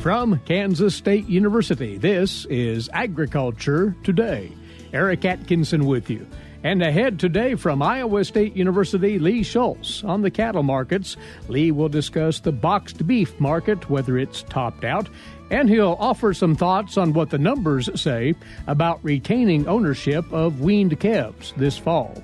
From Kansas State University, this is Agriculture Today. Eric Atkinson with you. And ahead today from Iowa State University, Lee Schulz. On the cattle markets, Lee will discuss the boxed beef market, whether it's topped out, and he'll offer some thoughts on what the numbers say about retaining ownership of weaned calves this fall.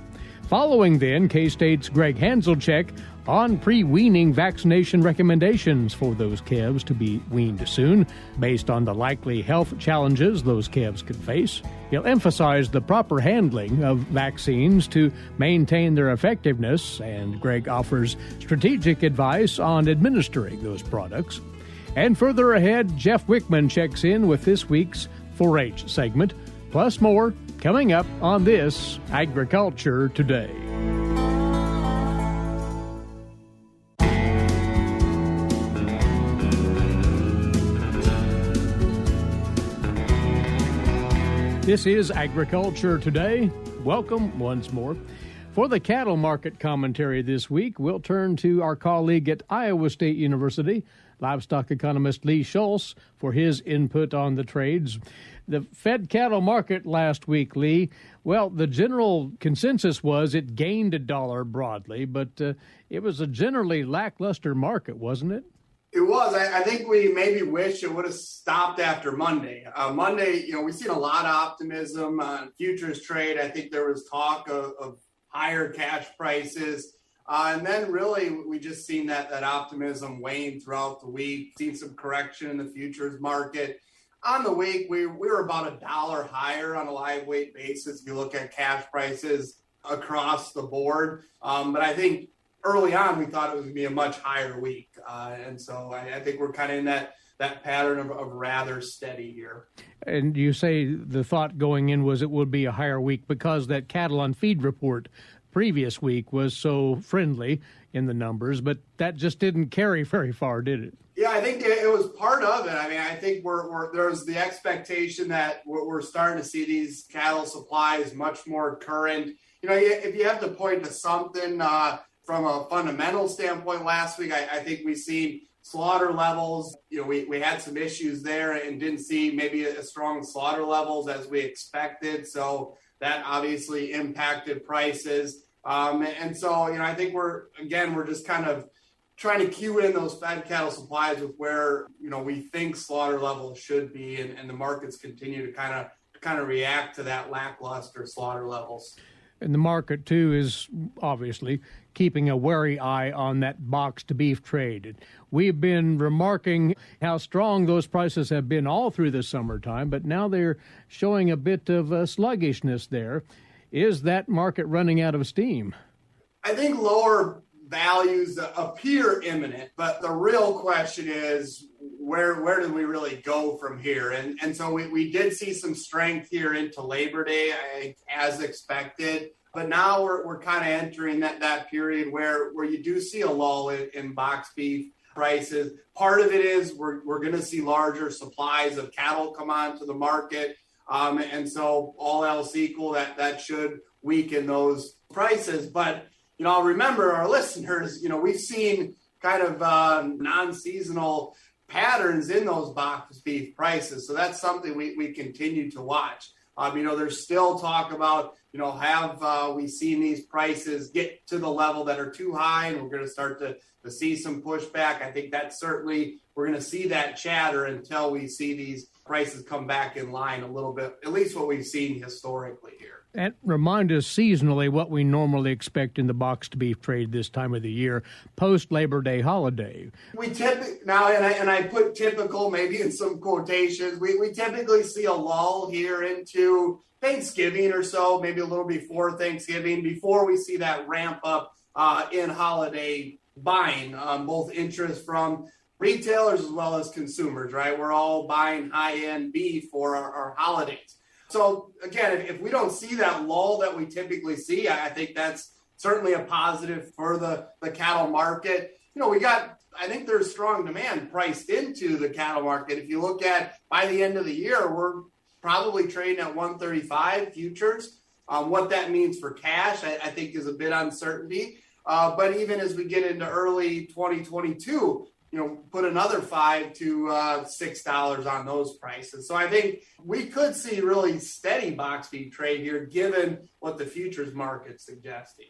Following then, K-State's Gregg Hanzlicek on pre-weaning vaccination recommendations for those calves to be weaned soon, based on the likely health challenges those calves could face. He'll emphasize the proper handling of vaccines to maintain their effectiveness, and Gregg offers strategic advice on administering those products. And further ahead, Jeff Wickman checks in with this week's 4-H segment, plus more coming up on this Agriculture Today. This is Agriculture Today. Welcome once more. For the cattle market commentary this week, we'll turn to our colleague at Iowa State University, livestock economist Lee Schulz, for his input on the trades. The fed cattle market last week, Lee, well, the general consensus was it gained $1 broadly, but it was a generally lackluster market, wasn't it? It was. I think we maybe wish it would have stopped after Monday. Monday, we've seen a lot of optimism on futures trade. I think there was talk of higher cash prices. And then really we just seen that optimism wane throughout the week, seen some correction in the futures market. On the week, we were about $1 higher on a live weight basis if you look at cash prices across the board. But I think early on, we thought it was going to be a much higher week. And so I think we're kind of in that pattern of rather steady here. And you say the thought going in was it would be a higher week because that cattle on feed report previous week was so friendly in the numbers, but that just didn't carry very far, did it? Yeah, I think it was part of it. I mean, I think there's the expectation that we're starting to see these cattle supplies much more current. If you have to point to something from a fundamental standpoint last week, I think we've seen slaughter levels. We had some issues there and didn't see maybe as strong slaughter levels as we expected. So that obviously impacted prices. And so, I think we're just kind of trying to cue in those fed cattle supplies with where, we think slaughter levels should be. And the markets continue to kind of react to that lackluster slaughter levels. And the market, too, is obviously keeping a wary eye on that boxed beef trade. We've been remarking how strong those prices have been all through the summertime, but now they're showing a bit of sluggishness there. Is that market running out of steam? I think lower values appear imminent, but the real question is where do we really go from here? And so we did see some strength here into Labor Day, as expected. But now we're kind of entering that period where you do see a lull in boxed beef prices. Part of it is we're going to see larger supplies of cattle come onto the market. And so all else equal, that should weaken those prices. But, I'll remember our listeners, we've seen kind of non-seasonal patterns in those boxed beef prices. So that's something we continue to watch. There's still talk about, have we seen these prices get to the level that are too high and we're going to start to see some pushback. I think that certainly we're going to see that chatter until we see these prices come back in line a little bit, at least what we've seen historically here. And remind us seasonally what we normally expect in the boxed beef trade this time of the year, post-Labor Day holiday. We I put typical maybe in some quotations, we typically see a lull here into Thanksgiving or so, maybe a little before Thanksgiving, before we see that ramp up in holiday buying, both interest from retailers as well as consumers, right? We're all buying high-end beef for our holidays. So again, if we don't see that lull that we typically see, I think that's certainly a positive for the cattle market. I think there's strong demand priced into the cattle market. If you look at by the end of the year, we're probably trading at 135 futures. What that means for cash, I think is a bit uncertainty. But even as we get into early 2022, put another $5 to $6 on those prices. So I think we could see really steady box beef trade here, given what the futures market's suggesting.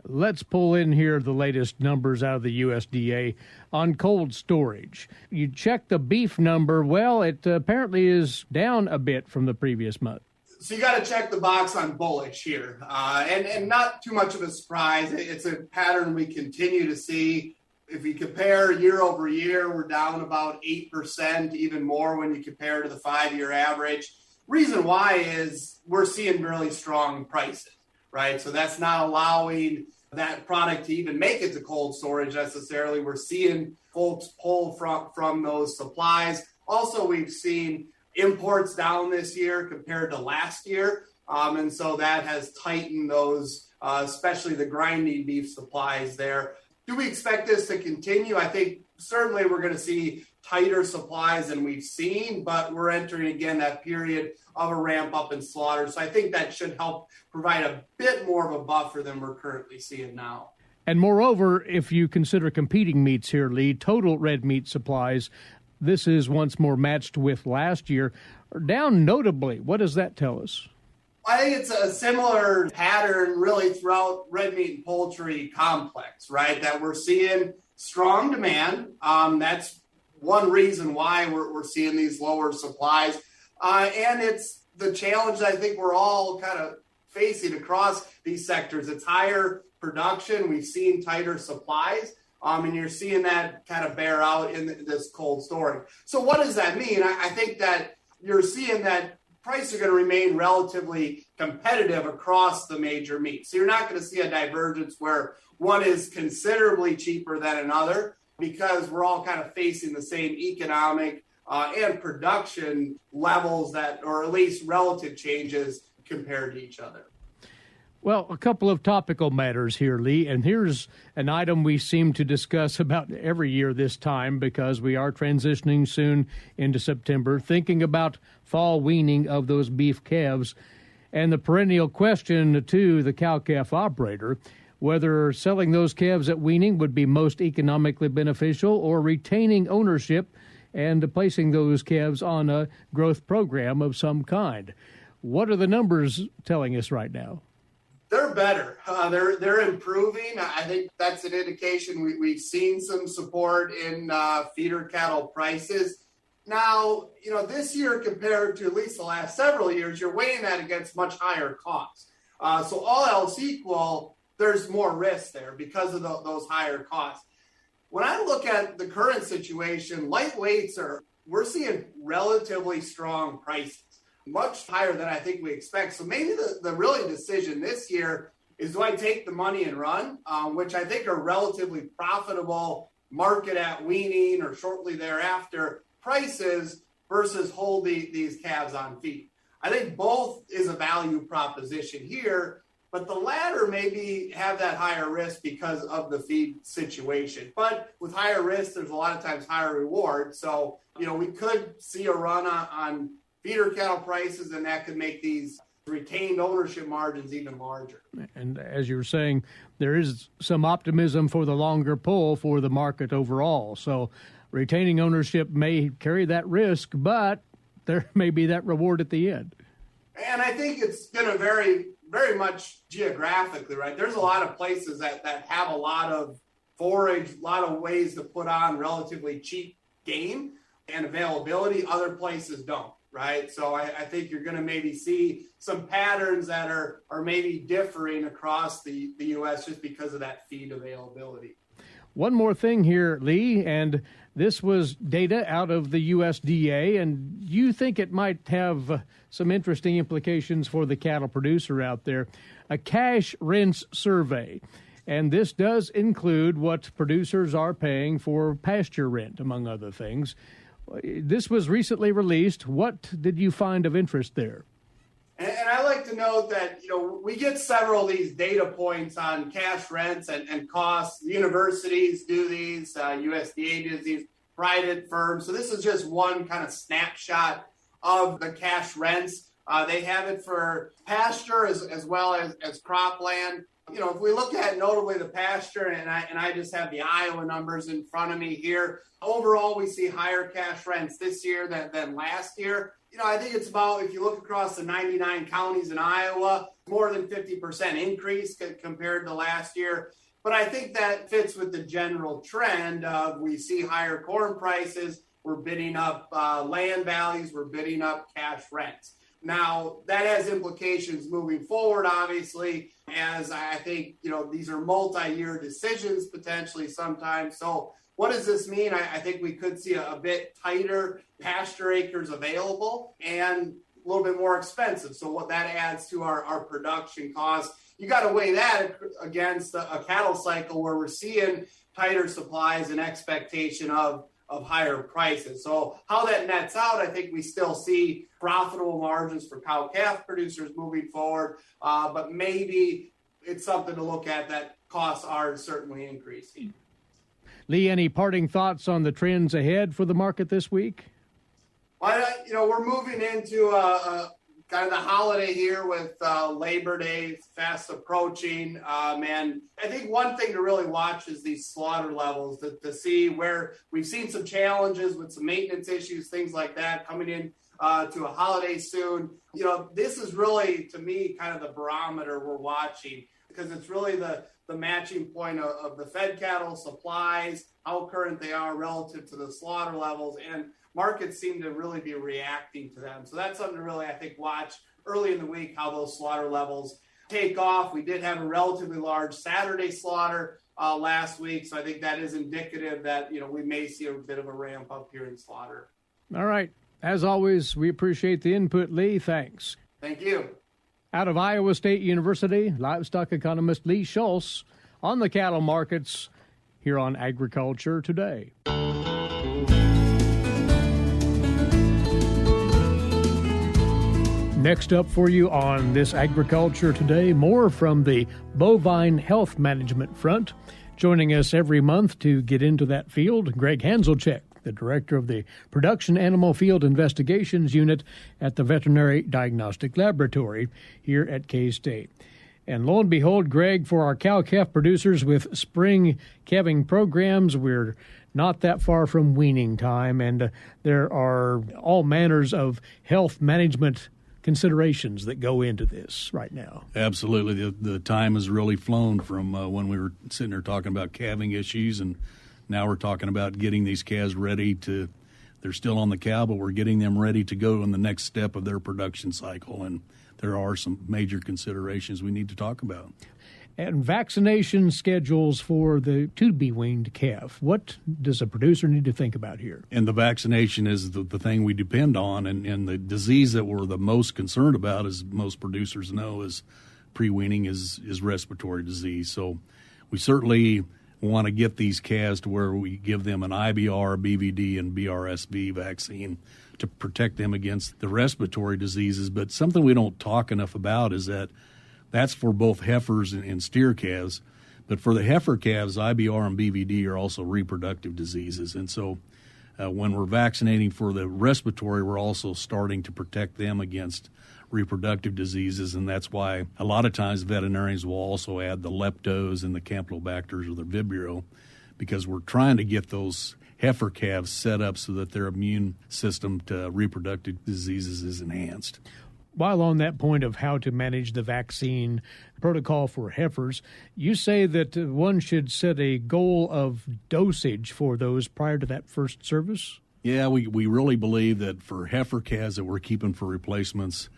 Let's pull in here the latest numbers out of the USDA on cold storage. You check the beef number. Well, it apparently is down a bit from the previous month. So you got to check the box on bullish here. And not too much of a surprise. It's a pattern we continue to see. If you compare year over year, we're down about 8%, even more when you compare to the 5-year average. Reason why is we're seeing really strong prices, right? So that's not allowing that product to even make it to cold storage necessarily. We're seeing folks pull from those supplies. Also, we've seen imports down this year compared to last year. And so that has tightened those, especially the grinding beef supplies there. Do we expect this to continue? I think certainly we're going to see tighter supplies than we've seen, but we're entering again that period of a ramp up in slaughter. So I think that should help provide a bit more of a buffer than we're currently seeing now. And moreover, if you consider competing meats here, Lee, total red meat supplies, this is once more matched with last year, are down notably. What does that tell us? I think it's a similar pattern really throughout red meat and poultry complex, right? That we're seeing strong demand. That's one reason why we're seeing these lower supplies. And it's the challenge I think we're all kind of facing across these sectors. It's higher production. We've seen tighter supplies. And you're seeing that kind of bear out in this cold storage. So what does that mean? I think that you're seeing that prices are going to remain relatively competitive across the major meats. So you're not going to see a divergence where one is considerably cheaper than another, because we're all kind of facing the same economic and production levels that, or at least relative changes compared to each other. Well, a couple of topical matters here, Lee, and here's an item we seem to discuss about every year this time because we are transitioning soon into September, thinking about fall weaning of those beef calves, and the perennial question to the cow-calf operator, whether selling those calves at weaning would be most economically beneficial or retaining ownership and placing those calves on a growth program of some kind. What are the numbers telling us right now? They're better. They're improving. I think that's an indication we've seen some support in feeder cattle prices. Now, this year compared to at least the last several years, you're weighing that against much higher costs. So all else equal, there's more risk there because of those higher costs. When I look at the current situation, lightweights we're seeing relatively strong prices, much higher than I think we expect. So maybe the really decision this year is, do I take the money and run, which I think are relatively profitable market at weaning or shortly thereafter prices, versus hold these calves on feed. I think both is a value proposition here, but the latter maybe have that higher risk because of the feed situation. But with higher risk, there's a lot of times higher reward. So, we could see a run on feeder cattle prices, and that could make these retained ownership margins even larger. And as you were saying, there is some optimism for the longer pull for the market overall. So retaining ownership may carry that risk, but there may be that reward at the end. And I think it's going to vary very much geographically, right? There's a lot of places that have a lot of forage, a lot of ways to put on relatively cheap game and availability. Other places don't. Right. So I think you're going to maybe see some patterns that are maybe differing across the U.S. just because of that feed availability. One more thing here, Lee, and this was data out of the USDA, and you think it might have some interesting implications for the cattle producer out there. A cash rents survey, and this does include what producers are paying for pasture rent, among other things. This was recently released. What did you find of interest there? And I like to note that, we get several of these data points on cash rents and costs. Universities do these, USDA does these, private firms. So this is just one kind of snapshot of the cash rents. They have it for pasture as well as cropland. If we look at notably the pasture, and I just have the Iowa numbers in front of me here, overall we see higher cash rents this year than last year. I think it's about, if you look across the 99 counties in Iowa, more than 50% increase compared to last year. But I think that fits with the general trend of we see higher corn prices, we're bidding up land values, we're bidding up cash rents. Now, that has implications moving forward, obviously, as I think, these are multi-year decisions potentially sometimes. So what does this mean? I think we could see a bit tighter pasture acres available and a little bit more expensive. So what that adds to our production costs. You got to weigh that against a cattle cycle where we're seeing tighter supplies and expectation of higher prices. So how that nets out, I think we still see profitable margins for cow-calf producers moving forward, but maybe it's something to look at that costs are certainly increasing. Lee, any parting thoughts on the trends ahead for the market this week? Well, we're moving into kind of the holiday here with Labor Day fast approaching. And I think one thing to really watch is these slaughter levels to see where we've seen some challenges with some maintenance issues, things like that coming in to a holiday soon. This is really, to me, kind of the barometer we're watching because it's really the matching point of the fed cattle supplies, how current they are relative to the slaughter levels, and markets seem to really be reacting to them. So that's something to really, I think, watch early in the week, how those slaughter levels take off. We did have a relatively large Saturday slaughter last week, so I think that is indicative that, we may see a bit of a ramp up here in slaughter. All right. As always, we appreciate the input, Lee. Thanks. Thank you. Out of Iowa State University, livestock economist Lee Schulz on the cattle markets here on Agriculture Today. Next up for you on this Agriculture Today, more from the bovine health management front. Joining us every month to get into that field, Gregg Hanzlicek, the director of the Production Animal Field Investigations Unit at the Veterinary Diagnostic Laboratory here at K-State. And lo and behold, Gregg, for our cow-calf producers with spring calving programs, we're not that far from weaning time, and there are all manners of health management considerations that go into this right now. Absolutely. The time has really flown from when we were sitting there talking about calving issues, and now we're talking about getting these calves ready to, they're still on the cow, but we're getting them ready to go in the next step of their production cycle. And there are some major considerations we need to talk about. And vaccination schedules for the to-be weaned calf. What does a producer need to think about here? And the vaccination is the thing we depend on. And the disease that we're the most concerned about, as most producers know, is pre-weaning is respiratory disease. So we certainly want to get these calves to where we give them an IBR, BVD, and BRSV vaccine to protect them against the respiratory diseases. But something we don't talk enough about is that that's for both heifers and steer calves. But for the heifer calves, IBR and BVD are also reproductive diseases. And so when we're vaccinating for the respiratory, we're also starting to protect them against reproductive diseases. And that's why a lot of times veterinarians will also add the leptos and the campylobacters or the Vibrio, because we're trying to get those heifer calves set up so that their immune system to reproductive diseases is enhanced. While on that point of how to manage the vaccine protocol for heifers, you say that one should set a goal of dosage for those prior to that first service? Yeah, we really believe that for heifer calves that we're keeping for replacements,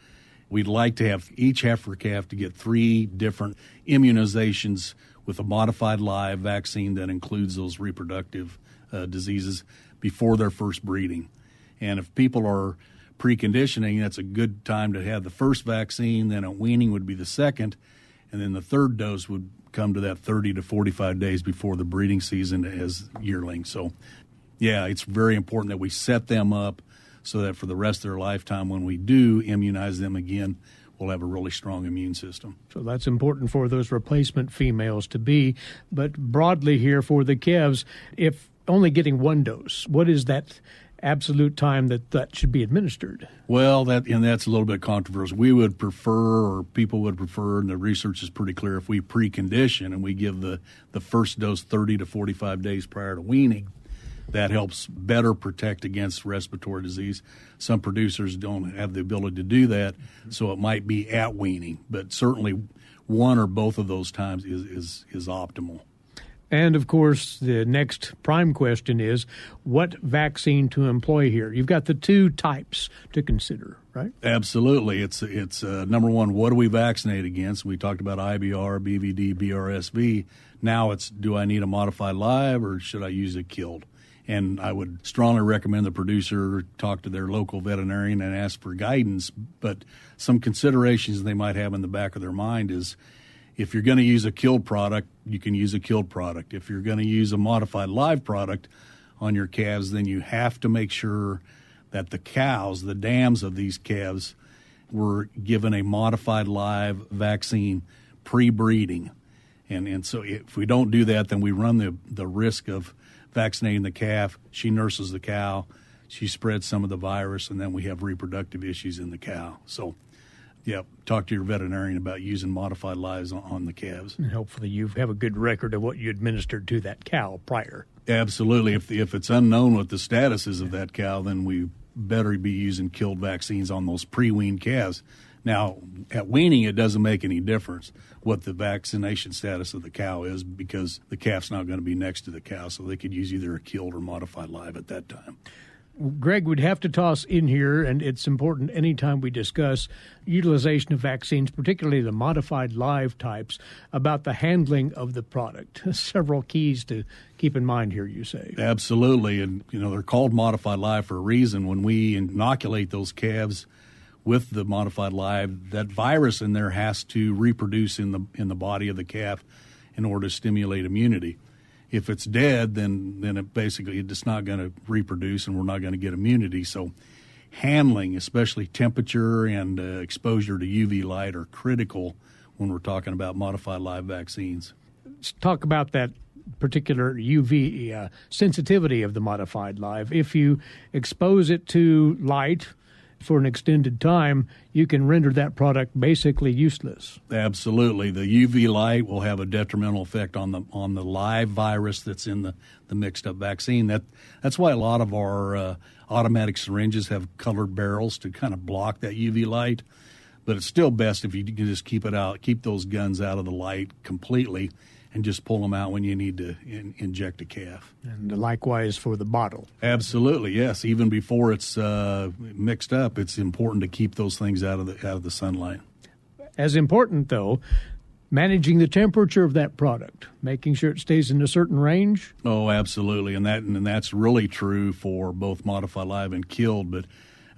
we'd like to have each heifer calf to get 3 different immunizations with a modified live vaccine that includes those reproductive diseases before their first breeding. And if people are preconditioning, that's a good time to have the first vaccine, then at weaning would be the second, and then the third dose would come to that 30 to 45 days before the breeding season as yearlings. So, yeah, it's very important that we set them up so that for the rest of their lifetime, when we do immunize them again, we'll have a really strong immune system. So that's important for those replacement females to be. But broadly here for the calves, if only getting one dose, what is that absolute time that should be administered? Well, that's a little bit controversial. We would prefer, or people would prefer, and the research is pretty clear, if we precondition and we give the first dose 30 to 45 days prior to weaning, that helps better protect against respiratory disease. Some producers don't have the ability to do that, so it might be at weaning, but certainly one or both of those times is optimal. And, of course, the next prime question is what vaccine to employ here. You've got the two types to consider, right? Absolutely. It's number one, what do we vaccinate against? We talked about IBR, BVD, BRSV. Now it's, do I need a modified live or should I use a killed? And I would strongly recommend the producer talk to their local veterinarian and ask for guidance. But some considerations they might have in the back of their mind is, if you're going to use a killed product, you can use a killed product. If you're going to use a modified live product on your calves, then you have to make sure that the cows, the dams of these calves, were given a modified live vaccine pre-breeding. And so if we don't do that, then we run the risk of vaccinating the calf. She nurses the cow, she spreads some of the virus, and then we have reproductive issues in the cow. So, yeah, talk to your veterinarian about using modified lives on the calves. And hopefully you have a good record of what you administered to that cow prior. Absolutely. If it's unknown what the status is of that cow, then we better be using killed vaccines on those pre-weaned calves. Now, at weaning, it doesn't make any difference what the vaccination status of the cow is, because the calf's not going to be next to the cow, so they could use either a killed or modified live at that time. Greg, we'd have to toss in here, and it's important anytime we discuss utilization of vaccines, particularly the modified live types, about the handling of the product. Several keys to keep in mind here, you say. Absolutely, and they're called modified live for a reason. When we inoculate those calves with the modified live, that virus in there has to reproduce in the body of the calf in order to stimulate immunity. If it's dead, then it's just not going to reproduce, and we're not going to get immunity. So handling, especially temperature and exposure to UV light, are critical when we're talking about modified live vaccines. Let's talk about that particular UV sensitivity of the modified live. If you expose it to light for an extended time, you can render that product basically useless. Absolutely. The UV light will have a detrimental effect on the live virus that's in the mixed up vaccine. That's why a lot of our automatic syringes have colored barrels to kind of block that UV light. But it's still best if you can just keep those guns out of the light completely, and just pull them out when you need to inject a calf. And likewise for the bottle. Absolutely, yes. Even before it's mixed up, it's important to keep those things out of the sunlight. As important, though, managing the temperature of that product, making sure it stays in a certain range. Oh, absolutely, and that's really true for both modified live and killed, but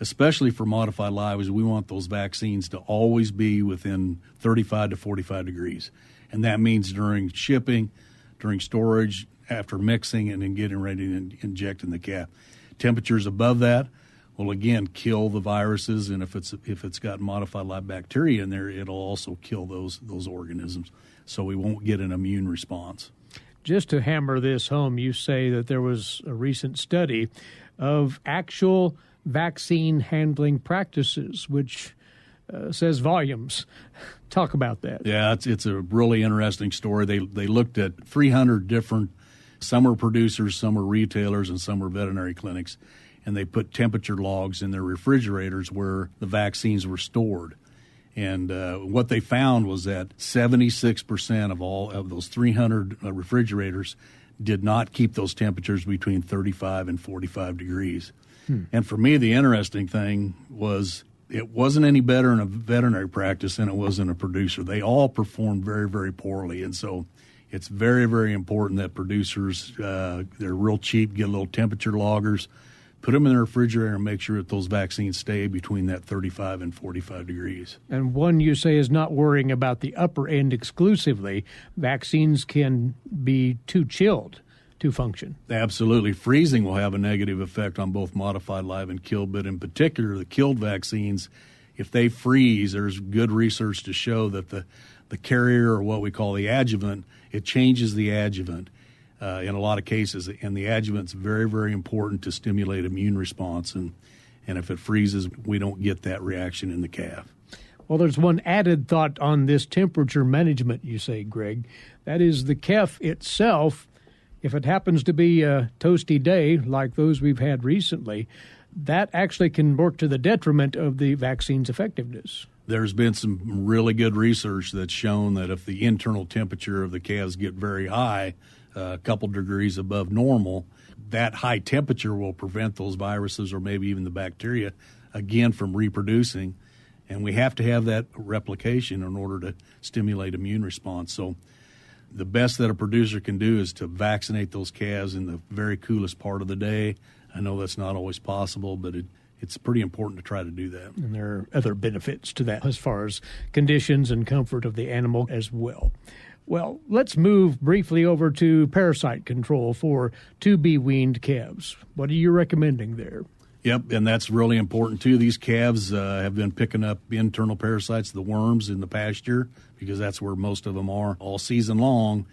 especially for modified live, is we want those vaccines to always be within 35 to 45 degrees. And that means during shipping, during storage, after mixing, and then getting ready to inject in the calf. Temperatures above that will again kill the viruses, and if it's got modified live bacteria in there, it'll also kill those organisms. So we won't get an immune response. Just to hammer this home, you say that there was a recent study of actual vaccine handling practices, which says volumes. Talk about that. Yeah, it's a really interesting story. They looked at 300 different, some are producers, some are retailers, and some are veterinary clinics, and they put temperature logs in their refrigerators where the vaccines were stored. And what they found was that 76% of all of those 300 refrigerators did not keep those temperatures between 35 and 45 degrees. And for me, the interesting thing was it wasn't any better in a veterinary practice than it was in a producer. They all performed very, very poorly. And so it's very, very important that producers, they're real cheap, get little temperature loggers, put them in the refrigerator and make sure that those vaccines stay between that 35 and 45 degrees. And one you say is not worrying about the upper end exclusively. Vaccines can be too chilled to function. Absolutely. Freezing will have a negative effect on both modified live and killed, but in particular the killed vaccines, if they freeze, there's good research to show that the carrier, or what we call the adjuvant, it changes the adjuvant. in a lot of cases. And the adjuvant's very, very important to stimulate immune response. And if it freezes, we don't get that reaction in the calf. Well, there's one added thought on this temperature management, you say, Greg. That is the calf itself. If it happens to be a toasty day like those we've had recently, that actually can work to the detriment of the vaccine's effectiveness. There's been some really good research that's shown that if the internal temperature of the calves get very high, a couple degrees above normal, that high temperature will prevent those viruses or maybe even the bacteria, again, from reproducing. And we have to have that replication in order to stimulate immune response. So the best that a producer can do is to vaccinate those calves in the very coolest part of the day. I know that's not always possible, but it's pretty important to try to do that. And there are other benefits to that as far as conditions and comfort of the animal as well. Well, let's move briefly over to parasite control for to-be weaned calves. What are you recommending there? Yep, and that's really important too. These calves have been picking up internal parasites, the worms in the pasture, because that's where most of them are all season long.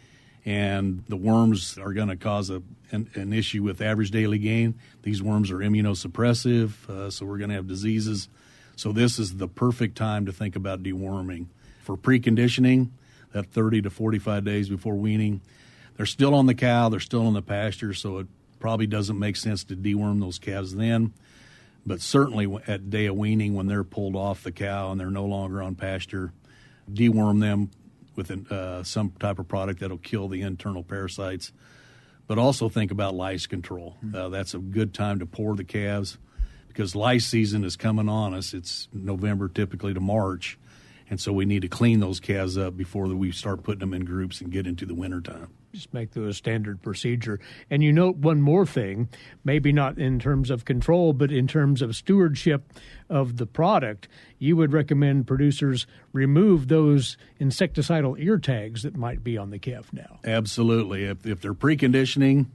And the worms are going to cause an issue with average daily gain. These worms are immunosuppressive, so we're going to have diseases. So this is the perfect time to think about deworming. For preconditioning, that 30 to 45 days before weaning, they're still on the cow, they're still in the pasture, so it probably doesn't make sense to deworm those calves then. But certainly at day of weaning, when they're pulled off the cow and they're no longer on pasture, deworm them with some type of product that'll kill the internal parasites. But also think about lice control. That's a good time to pour the calves because lice season is coming on us. It's November typically to March. And so we need to clean those calves up before we start putting them in groups and get into the wintertime. Just make those a standard procedure. And you note one more thing, maybe not in terms of control, but in terms of stewardship of the product. You would recommend producers remove those insecticidal ear tags that might be on the calf now. Absolutely. If they're preconditioning,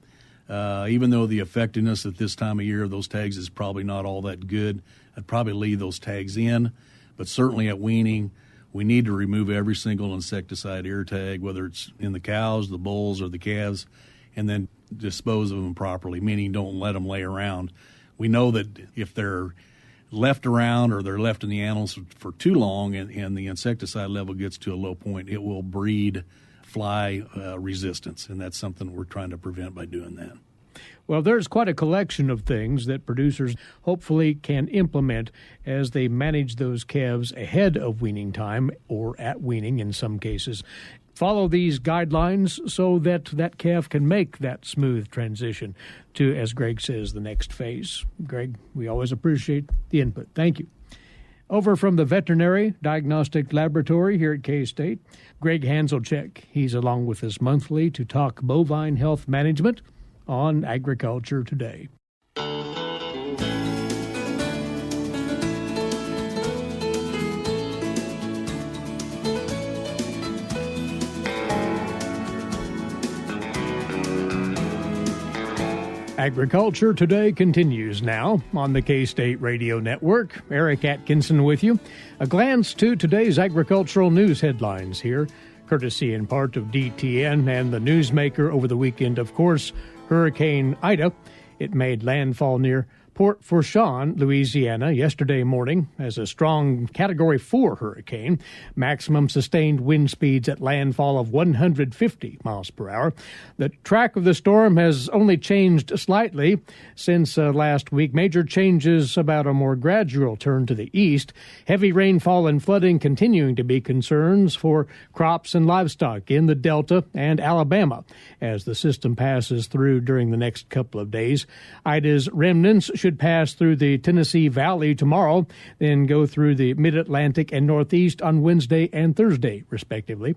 even though the effectiveness at this time of year of those tags is probably not all that good, I'd probably leave those tags in. But certainly at weaning, we need to remove every single insecticide ear tag, whether it's in the cows, the bulls, or the calves, and then dispose of them properly, meaning don't let them lay around. We know that if they're left around or they're left in the animals for too long and the insecticide level gets to a low point, it will breed fly resistance, and that's something we're trying to prevent by doing that. Well, there's quite a collection of things that producers hopefully can implement as they manage those calves ahead of weaning time or at weaning in some cases. Follow these guidelines so that that calf can make that smooth transition to, as Greg says, the next phase. Greg, we always appreciate the input. Thank you. Over from the Veterinary Diagnostic Laboratory here at K-State, Gregg Hanzlicek. He's along with us monthly to talk bovine health management on Agriculture Today. Agriculture Today continues now on the K-State Radio Network. Eric Atkinson with you. A glance to today's agricultural news headlines here, courtesy in part of DTN and the newsmaker over the weekend, of course, Hurricane Ida. It made landfall near Port Fourchon, Louisiana, yesterday morning as a strong Category 4 hurricane. Maximum sustained wind speeds at landfall of 150 miles per hour. The track of the storm has only changed slightly since last week. Major changes about a more gradual turn to the east. Heavy rainfall and flooding continuing to be concerns for crops and livestock in the Delta and Alabama as the system passes through during the next couple of days. Ida's remnants should pass through the Tennessee Valley tomorrow, then go through the Mid-Atlantic and Northeast on Wednesday and Thursday, respectively.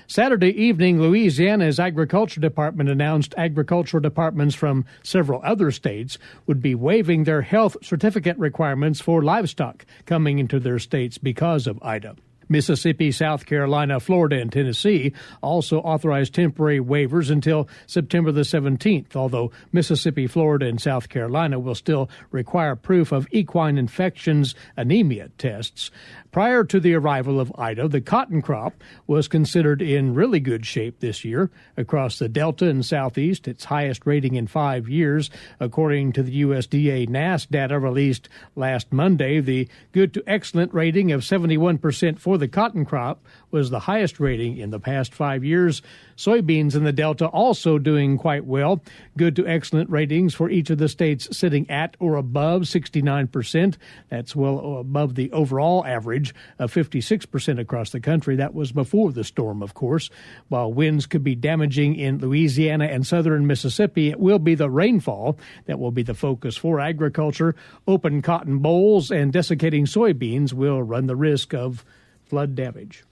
Saturday evening, Louisiana's Agriculture Department announced agricultural departments from several other states would be waiving their health certificate requirements for livestock coming into their states because of Ida. Mississippi, South Carolina, Florida, and Tennessee also authorized temporary waivers until September the 17th, although Mississippi, Florida, and South Carolina will still require proof of equine infections anemia tests. Prior to the arrival of Ida, the cotton crop was considered in really good shape this year. Across the Delta and Southeast, its highest rating in 5 years. According to the USDA NASS data released last Monday, the good to excellent rating of 71% for the cotton crop was the highest rating in the past 5 years. Soybeans in the Delta also doing quite well. Good to excellent ratings for each of the states sitting at or above 69%. That's well above the overall average of 56% across the country. That was before the storm, of course. While winds could be damaging in Louisiana and southern Mississippi, it will be the rainfall that will be the focus for agriculture. Open cotton bolls and desiccating soybeans will run the risk of flood damage.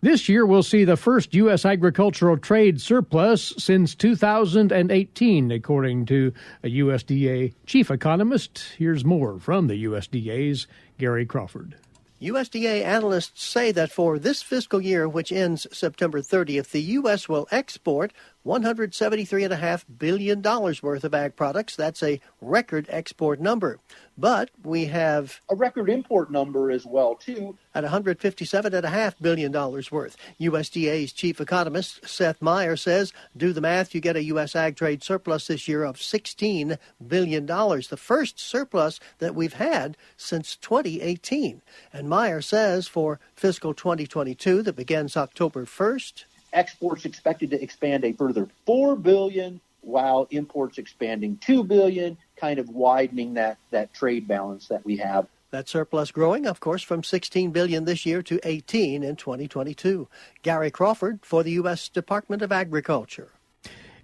This year, we'll see the first U.S. agricultural trade surplus since 2018, according to a USDA chief economist. Here's more from the USDA's Gary Crawford. USDA analysts say that for this fiscal year, which ends September 30th, the U.S. will export $173.5 billion worth of ag products. That's a record export number. But we have a record import number as well, too, at $157.5 billion worth. USDA's chief economist, Seth Meyer, says, do the math, you get a U.S. ag trade surplus this year of $16 billion, the first surplus that we've had since 2018. And Meyer says for fiscal 2022 that begins October 1st, exports expected to expand a further $4 billion, while imports expanding $2 billion, kind of widening that trade balance that we have. That surplus growing, of course, from $16 billion this year to $18 in 2022. Gary Crawford for the U.S. Department of Agriculture.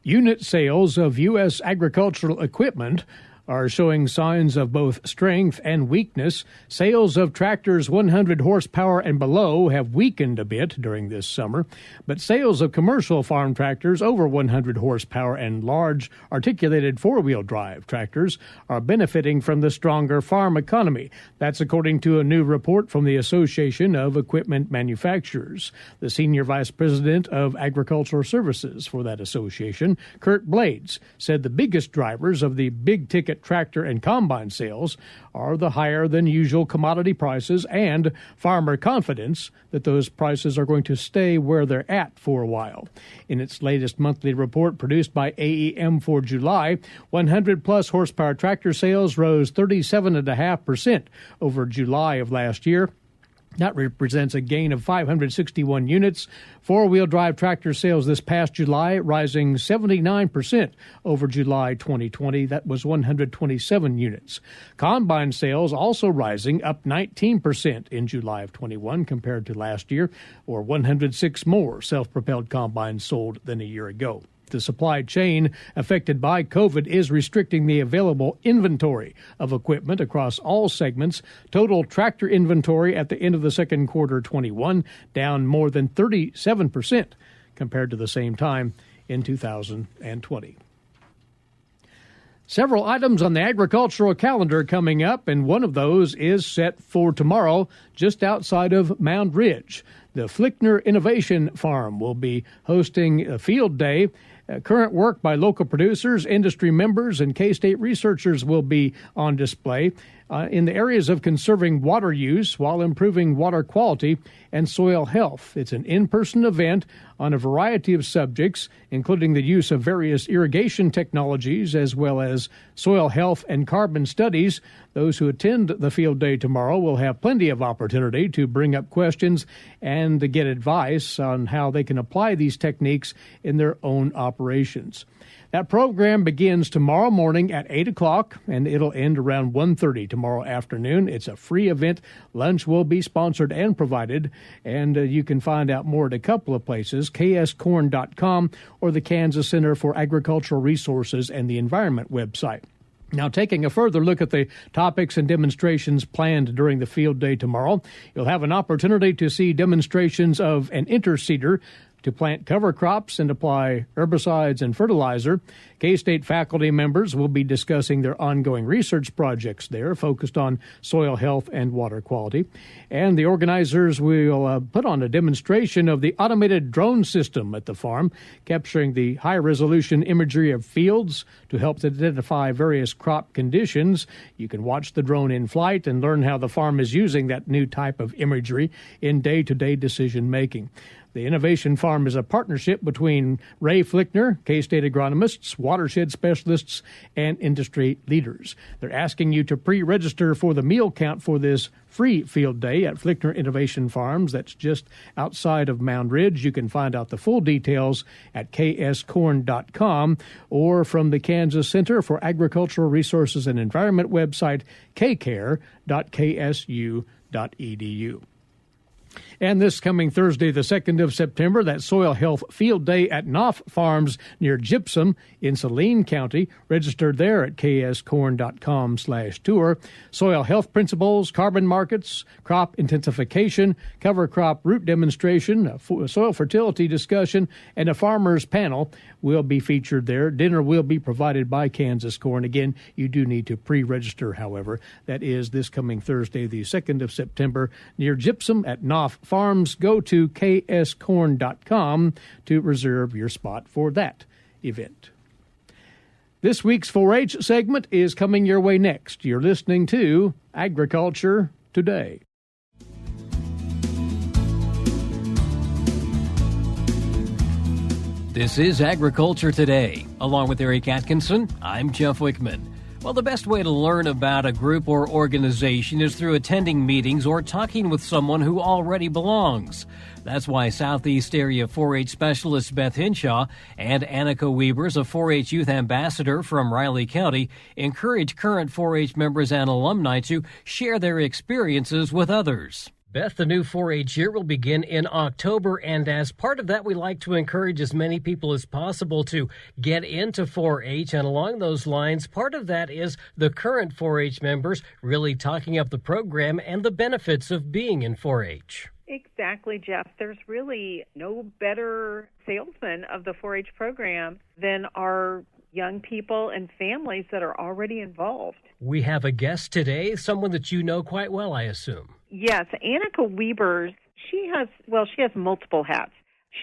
Unit sales of U.S. agricultural equipment are showing signs of both strength and weakness. Sales of tractors 100 horsepower and below have weakened a bit during this summer, but sales of commercial farm tractors over 100 horsepower and large articulated four-wheel drive tractors are benefiting from the stronger farm economy. That's according to a new report from the Association of Equipment Manufacturers. The senior vice president of agricultural services for that association, Kurt Blades, said the biggest drivers of the big-ticket tractor and combine sales are the higher than usual commodity prices and farmer confidence that those prices are going to stay where they're at for a while. In its latest monthly report produced by AEM for July, 100-plus horsepower tractor sales rose 37.5% over July of last year. That represents a gain of 561 units. Four-wheel drive tractor sales this past July rising 79% over July 2020. That was 127 units. Combine sales also rising up 19% in July of 21 compared to last year, or 106 more self-propelled combines sold than a year ago. The supply chain affected by COVID is restricting the available inventory of equipment across all segments. Total tractor inventory at the end of the second quarter 21 down more than 37% compared to the same time in 2020. Several items on the agricultural calendar coming up, and one of those is set for tomorrow just outside of Mound Ridge. The Flickner Innovation Farm will be hosting a field day. Current work by local producers, industry members, and K-State researchers will be on display in the areas of conserving water use while improving water quality and soil health. It's an in-person event on a variety of subjects, including the use of various irrigation technologies as well as soil health and carbon studies. Those who attend the field day tomorrow will have plenty of opportunity to bring up questions and to get advice on how they can apply these techniques in their own operations. That program begins tomorrow morning at 8 o'clock, and it'll end around 1:30 tomorrow afternoon. It's a free event. Lunch will be sponsored and provided, and you can find out more at a couple of places, kscorn.com or the Kansas Center for Agricultural Resources and the Environment website. Now, taking a further look at the topics and demonstrations planned during the field day tomorrow, you'll have an opportunity to see demonstrations of an interseeder to plant cover crops and apply herbicides and fertilizer. K-State faculty members will be discussing their ongoing research projects there focused on soil health and water quality. And the organizers will put on a demonstration of the automated drone system at the farm, capturing the high-resolution imagery of fields to help identify various crop conditions. You can watch the drone in flight and learn how the farm is using that new type of imagery in day-to-day decision-making. The Innovation Farm is a partnership between Ray Flickner, K-State agronomists, watershed specialists, and industry leaders. They're asking you to pre-register for the meal count for this free field day at Flickner Innovation Farms. That's just outside of Mound Ridge. You can find out the full details at kscorn.com or from the Kansas Center for Agricultural Resources and Environment website, kkare.ksu.edu. And this coming Thursday, the 2nd of September, that Soil Health Field Day at Knopf Farms near Gypsum in Saline County. Registered there at kscorn.com/tour. Soil health principles, carbon markets, crop intensification, cover crop root demonstration, a soil fertility discussion, and a farmers panel will be featured there. Dinner will be provided by Kansas Corn. Again, you do need to pre-register, however. That is this coming Thursday, the 2nd of September, near Gypsum at Knopf Farms. Go to kscorn.com to reserve your spot for that event. This week's 4-H segment is coming your way next. You're listening to Agriculture Today. This is Agriculture Today. Along with Eric Atkinson, I'm Jeff Wickman. Well, the best way to learn about a group or organization is through attending meetings or talking with someone who already belongs. That's why Southeast Area 4-H specialist Beth Hinshaw and Annika Wiebers, a 4-H youth ambassador from Riley County, encourage current 4-H members and alumni to share their experiences with others. Beth, the new 4-H year will begin in October, and as part of that, we like to encourage as many people as possible to get into 4-H, and along those lines, part of that is the current 4-H members really talking up the program and the benefits of being in 4-H. Exactly, Jeff. There's really no better salesman of the 4-H program than our young people and families that are already involved. We have a guest today, someone that you know quite well, I assume. Yes, Annika Wiebers, she has multiple hats.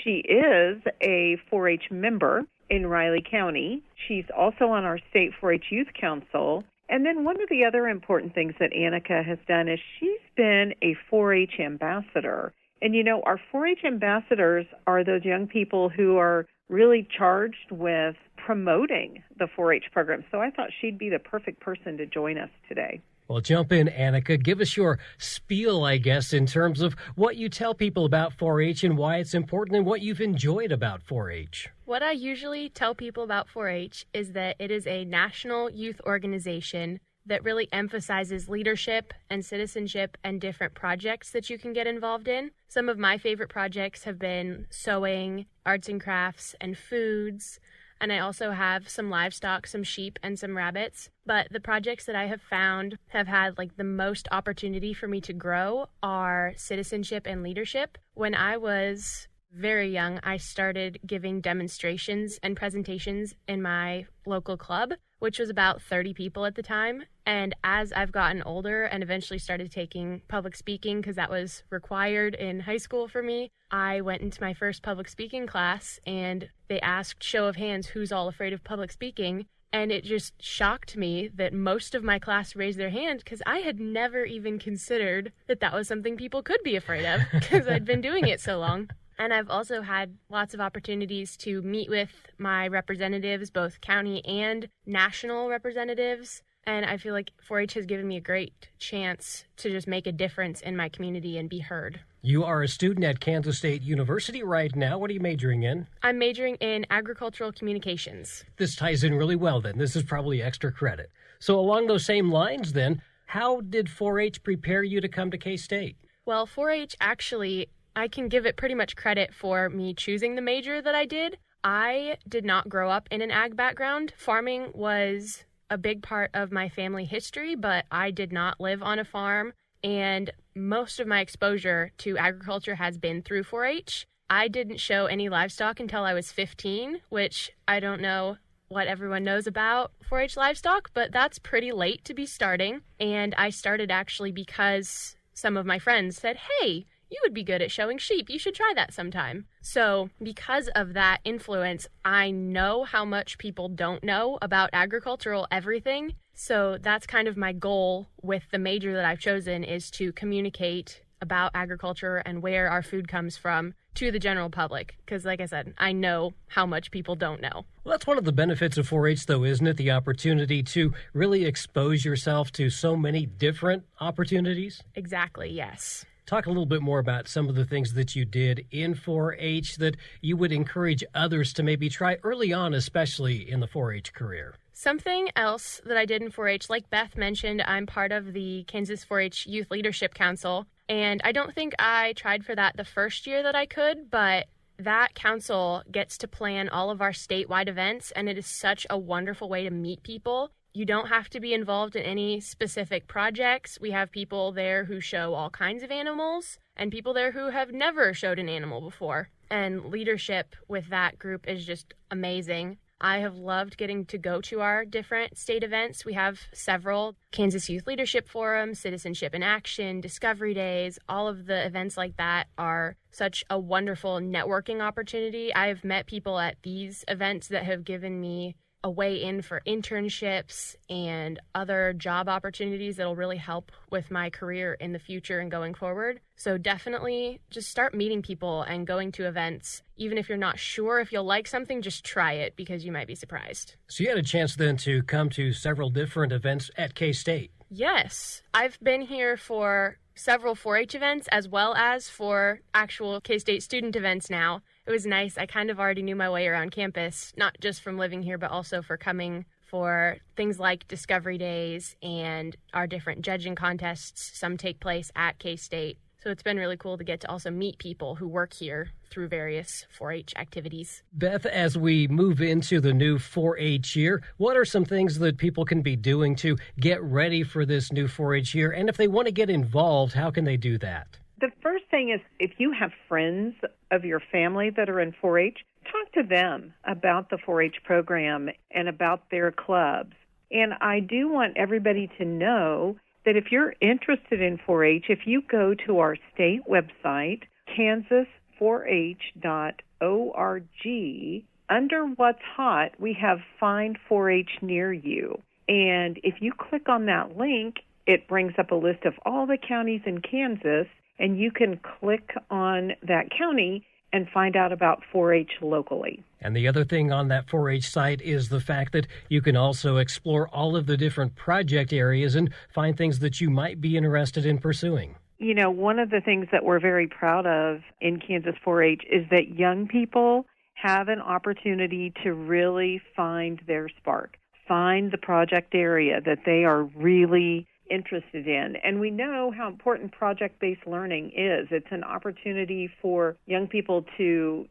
She is a 4-H member in Riley County. She's also on our state 4-H Youth Council. And then one of the other important things that Annika has done is she's been a 4-H ambassador. And, you know, our 4-H ambassadors are those young people who are really charged with promoting the 4-H program. So I thought she'd be the perfect person to join us today. Well, jump in, Annika. Give us your spiel, I guess, in terms of what you tell people about 4-H and why it's important and what you've enjoyed about 4-H. What I usually tell people about 4-H is that it is a national youth organization that really emphasizes leadership and citizenship and different projects that you can get involved in. Some of my favorite projects have been sewing, arts and crafts, and foods. And I also have some livestock, some sheep, and some rabbits. But the projects that I have found have had the most opportunity for me to grow are citizenship and leadership. When I was very young, I started giving demonstrations and presentations in my local club, which was about 30 people at the time. And as I've gotten older and eventually started taking public speaking, because that was required in high school for me, I went into my first public speaking class and they asked, show of hands, who's all afraid of public speaking? And it just shocked me that most of my class raised their hand because I had never even considered that that was something people could be afraid of because I'd been doing it so long. And I've also had lots of opportunities to meet with my representatives, both county and national representatives. And I feel like 4-H has given me a great chance to just make a difference in my community and be heard. You are a student at Kansas State University right now. What are you majoring in? I'm majoring in agricultural communications. This ties in really well then. This is probably extra credit. So along those same lines then, how did 4-H prepare you to come to K-State? Well, 4-H actually, I can give it pretty much credit for me choosing the major that I did. I did not grow up in an ag background. Farming was a big part of my family history, but I did not live on a farm, and most of my exposure to agriculture has been through 4-H. I didn't show any livestock until I was 15, which I don't know what everyone knows about 4-H livestock, but that's pretty late to be starting. And I started actually because some of my friends said, hey, you would be good at showing sheep. You should try that sometime. So because of that influence, I know how much people don't know about agricultural everything. So that's kind of my goal with the major that I've chosen, is to communicate about agriculture and where our food comes from to the general public. Because like I said, I know how much people don't know. Well, that's one of the benefits of 4-H, though, isn't it? The opportunity to really expose yourself to so many different opportunities. Exactly, yes. Talk a little bit more about some of the things that you did in 4-H that you would encourage others to maybe try early on, especially in the 4-H career. Something else that I did in 4-H, like Beth mentioned, I'm part of the Kansas 4-H Youth Leadership Council, and I don't think I tried for that the first year that I could, but that council gets to plan all of our statewide events, and it is such a wonderful way to meet people. You don't have to be involved in any specific projects. We have people there who show all kinds of animals and people there who have never showed an animal before. And leadership with that group is just amazing. I have loved getting to go to our different state events. We have several: Kansas Youth Leadership Forum, Citizenship in Action, Discovery Days. All of the events like that are such a wonderful networking opportunity. I have met people at these events that have given me a way in for internships and other job opportunities that'll really help with my career in the future and going forward. So definitely just start meeting people and going to events. Even if you're not sure if you'll like something, just try it, because you might be surprised. So you had a chance then to come to several different events at K-State. Yes. I've been here for several 4-H events as well as for actual K-State student events now. It was nice. I kind of already knew my way around campus, not just from living here, but also for coming for things like Discovery Days and our different judging contests. Some take place at K-State. So it's been really cool to get to also meet people who work here through various 4-H activities. Beth, as we move into the new 4-H year, what are some things that people can be doing to get ready for this new 4-H year? And if they want to get involved, how can they do that? The first thing is, if you have friends of your family that are in 4-H, talk to them about the 4-H program and about their clubs. And I do want everybody to know that if you're interested in 4-H, if you go to our state website, kansas4h.org, under What's Hot, we have Find 4-H Near You. And if you click on that link, it brings up a list of all the counties in Kansas, and you can click on that county and find out about 4-H locally. And the other thing on that 4-H site is the fact that you can also explore all of the different project areas and find things that you might be interested in pursuing. You know, one of the things that we're very proud of in Kansas 4-H is that young people have an opportunity to really find their spark, find the project area that they are really interested in. And we know how important project-based learning is. It's an opportunity for young people to,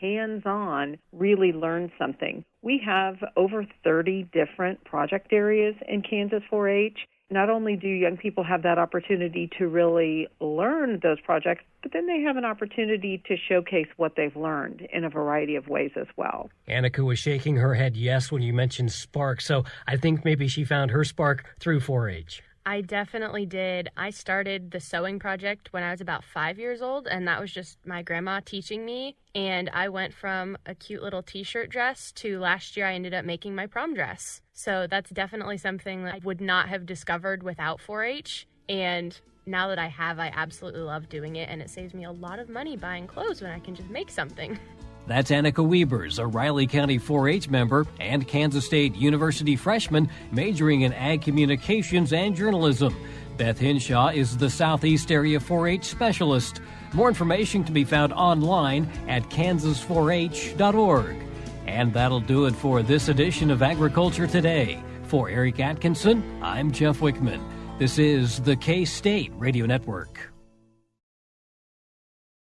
hands-on really learn something. We have over 30 different project areas in Kansas 4-H. Not only do young people have that opportunity to really learn those projects, but then they have an opportunity to showcase what they've learned in a variety of ways as well. Annika was shaking her head yes when you mentioned spark, so I think maybe she found her spark through 4-H. I definitely did. I started the sewing project when I was about 5 years old, and that was just my grandma teaching me. And I went from a cute little t-shirt dress to last year I ended up making my prom dress. So that's definitely something that I would not have discovered without 4-H. And now that I have, I absolutely love doing it, and it saves me a lot of money buying clothes when I can just make something. That's Annika Wiebers, a Riley County 4-H member and Kansas State University freshman majoring in ag communications and journalism. Beth Hinshaw is the Southeast Area 4-H specialist. More information can be found online at kansas4h.org. And that'll do it for this edition of Agriculture Today. For Eric Atkinson, I'm Jeff Wickman. This is the K-State Radio Network.